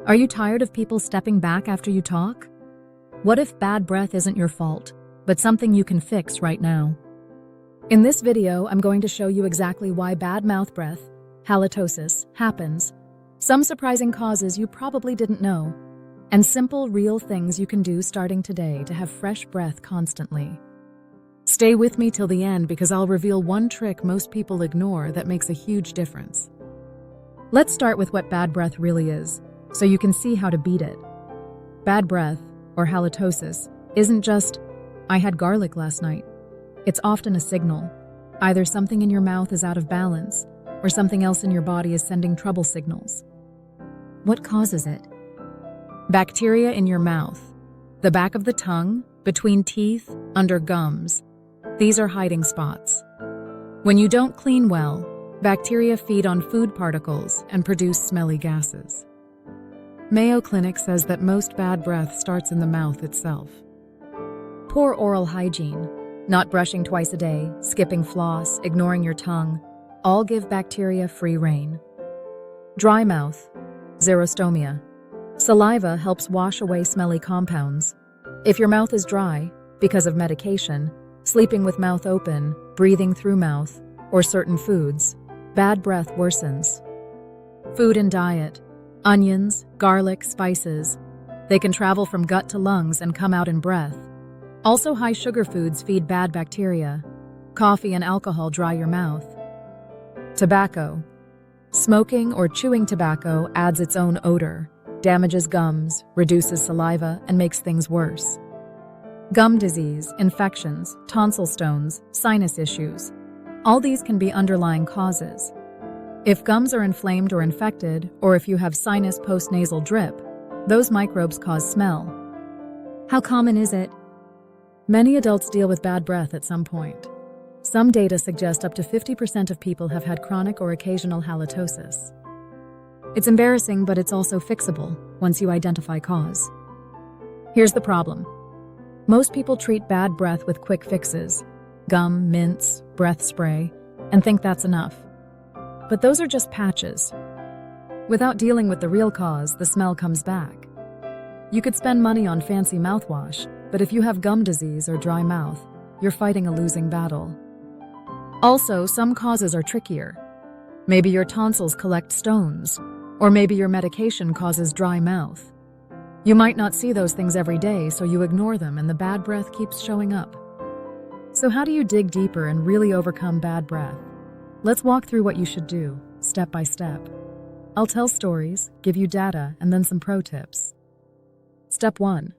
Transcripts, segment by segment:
Are you tired of people stepping back after you talk? What if bad breath isn't your fault, but something you can fix right now? In this video, I'm going to show you exactly why bad mouth breath, halitosis, happens, some surprising causes you probably didn't know, and simple, real things you can do starting today to have fresh breath constantly. Stay with me till the end because I'll reveal one trick most people ignore that makes a huge difference. Let's start with what bad breath really is, so you can see how to beat it. Bad breath, or halitosis, isn't just, "I had garlic last night." It's often a signal. Either something in your mouth is out of balance, or something else in your body is sending trouble signals. What causes it? Bacteria in your mouth, the back of the tongue, between teeth, under gums. These are hiding spots. When you don't clean well, bacteria feed on food particles and produce smelly gases. Mayo Clinic says that most bad breath starts in the mouth itself. Poor oral hygiene, not brushing twice a day, skipping floss, ignoring your tongue, all give bacteria free rein. Dry mouth, xerostomia. Saliva helps wash away smelly compounds. If your mouth is dry, because of medication, sleeping with mouth open, breathing through mouth, or certain foods, bad breath worsens. Food and diet. Onions, garlic, spices. They can travel from gut to lungs and come out in breath. Also, high sugar foods feed bad bacteria. Coffee and alcohol dry your mouth. Tobacco. Smoking or chewing tobacco adds its own odor, damages gums, reduces saliva, and makes things worse. Gum disease, infections, tonsil stones, sinus issues. All these can be underlying causes. If gums are inflamed or infected, or if you have sinus postnasal drip, those microbes cause smell. How common is it? Many adults deal with bad breath at some point. Some data suggest up to 50% of people have had chronic or occasional halitosis. It's embarrassing, but it's also fixable once you identify cause. Here's the problem. Most people treat bad breath with quick fixes, gum, mints, breath spray, and think that's enough. But those are just patches. Without dealing with the real cause, the smell comes back. You could spend money on fancy mouthwash, but if you have gum disease or dry mouth, you're fighting a losing battle. Also, some causes are trickier. Maybe your tonsils collect stones, or maybe your medication causes dry mouth. You might not see those things every day, so you ignore them and the bad breath keeps showing up. So how do you dig deeper and really overcome bad breath? Let's walk through what you should do, step by step. I'll tell stories, give you data, and then some pro tips. Step 1.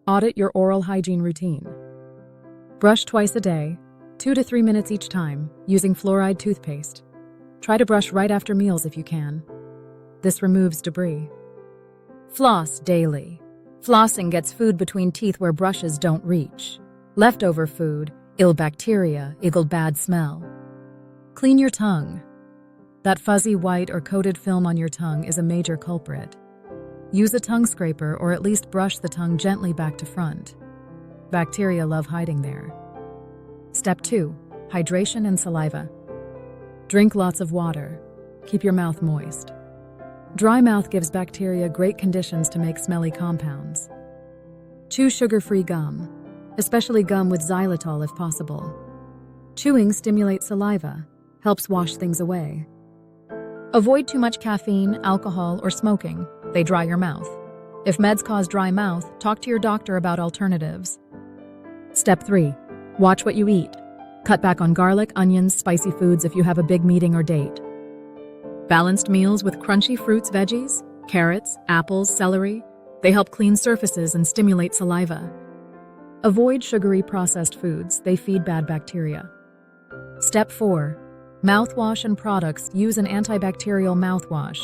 Audit your oral hygiene routine. Brush twice a day, 2 to 3 minutes each time, using fluoride toothpaste. Try to brush right after meals if you can. This removes debris. Floss daily. Flossing gets food between teeth where brushes don't reach. Leftover food, ill bacteria, equal bad smell. Clean your tongue. That fuzzy white or coated film on your tongue is a major culprit. Use a tongue scraper or at least brush the tongue gently back to front. Bacteria love hiding there. Step 2. Hydration and saliva. Drink lots of water. Keep your mouth moist. Dry mouth gives bacteria great conditions to make smelly compounds. Chew sugar-free gum, especially gum with xylitol if possible. Chewing stimulates saliva, helps wash things away. Avoid too much caffeine, alcohol, or smoking. They dry your mouth. If meds cause dry mouth, talk to your doctor about alternatives. Step 3. Watch what you eat. Cut back on garlic, onions, spicy foods if you have a big meeting or date. Balanced meals with crunchy fruits, veggies, carrots, apples, celery. They help clean surfaces and stimulate saliva. Avoid sugary processed foods. They feed bad bacteria. Step 4. Mouthwash and products. Use an antibacterial mouthwash,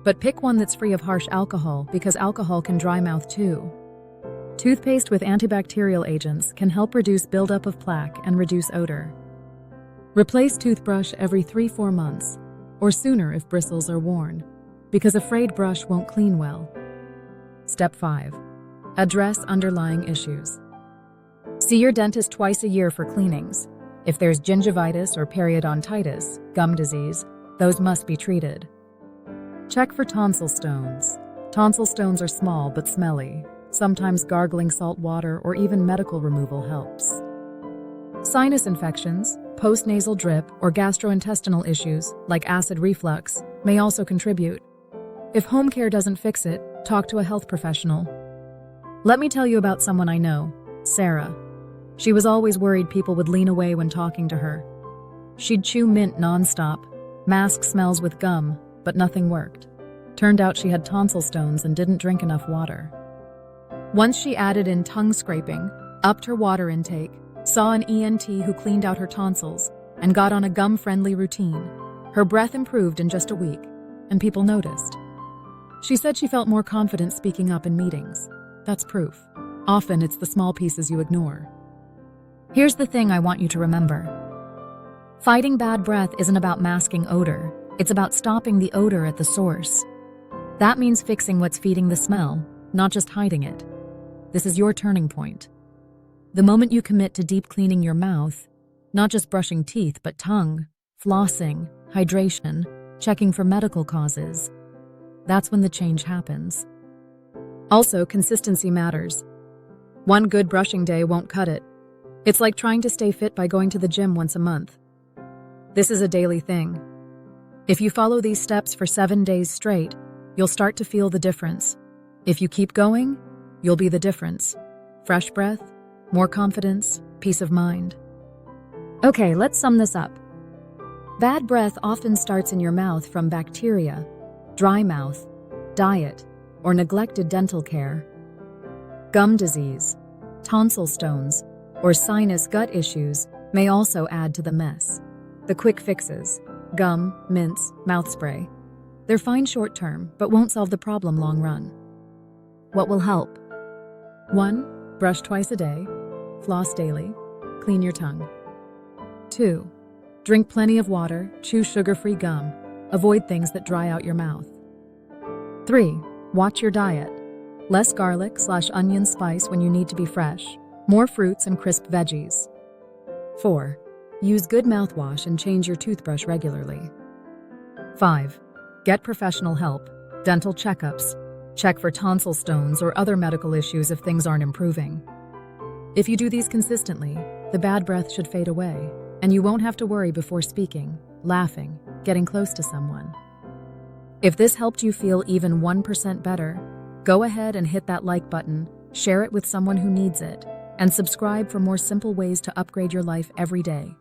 but pick one that's free of harsh alcohol because alcohol can dry mouth too. Toothpaste with antibacterial agents can help reduce buildup of plaque and reduce odor. Replace toothbrush every 3-4 months, or sooner if bristles are worn, because a frayed brush won't clean well. Step 5. Address underlying issues. See your dentist twice a year for cleanings. If there's gingivitis or periodontitis, gum disease, those must be treated. Check for tonsil stones. Tonsil stones are small but smelly. Sometimes gargling salt water or even medical removal helps. Sinus infections, postnasal drip, or gastrointestinal issues like acid reflux may also contribute. If home care doesn't fix it, talk to a health professional. Let me tell you about someone I know, Sarah. She was always worried people would lean away when talking to her. She'd chew mint nonstop, mask smells with gum, but nothing worked. Turned out she had tonsil stones and didn't drink enough water. Once she added in tongue scraping, upped her water intake, saw an ENT who cleaned out her tonsils, and got on a gum-friendly routine. Her breath improved in just a week, and people noticed. She said she felt more confident speaking up in meetings. That's proof. Often it's the small pieces you ignore. Here's the thing I want you to remember. Fighting bad breath isn't about masking odor. It's about stopping the odor at the source. That means fixing what's feeding the smell, not just hiding it. This is your turning point. The moment you commit to deep cleaning your mouth, not just brushing teeth, but tongue, flossing, hydration, checking for medical causes, that's when the change happens. Also, consistency matters. One good brushing day won't cut it. It's like trying to stay fit by going to the gym once a month. This is a daily thing. If you follow these steps for 7 days straight, you'll start to feel the difference. If you keep going, you'll be the difference. Fresh breath, more confidence, peace of mind. Okay, let's sum this up. Bad breath often starts in your mouth from bacteria, dry mouth, diet, or neglected dental care. Gum disease, tonsil stones, or sinus gut issues may also add to the mess. The quick fixes, gum, mints, mouth spray. They're fine short term, but won't solve the problem long run. What will help? 1. Brush twice a day, floss daily, clean your tongue. 2. Drink plenty of water, chew sugar-free gum, avoid things that dry out your mouth. 3. Watch your diet. Less garlic/onion spice when you need to be fresh, more fruits and crisp veggies. 4. Use good mouthwash and change your toothbrush regularly. 5. Get professional help, dental checkups. Check for tonsil stones or other medical issues if things aren't improving. If you do these consistently, the bad breath should fade away, and you won't have to worry before speaking, laughing, getting close to someone. If this helped you feel even 1% better, go ahead and hit that like button, share it with someone who needs it, and subscribe for more simple ways to upgrade your life every day.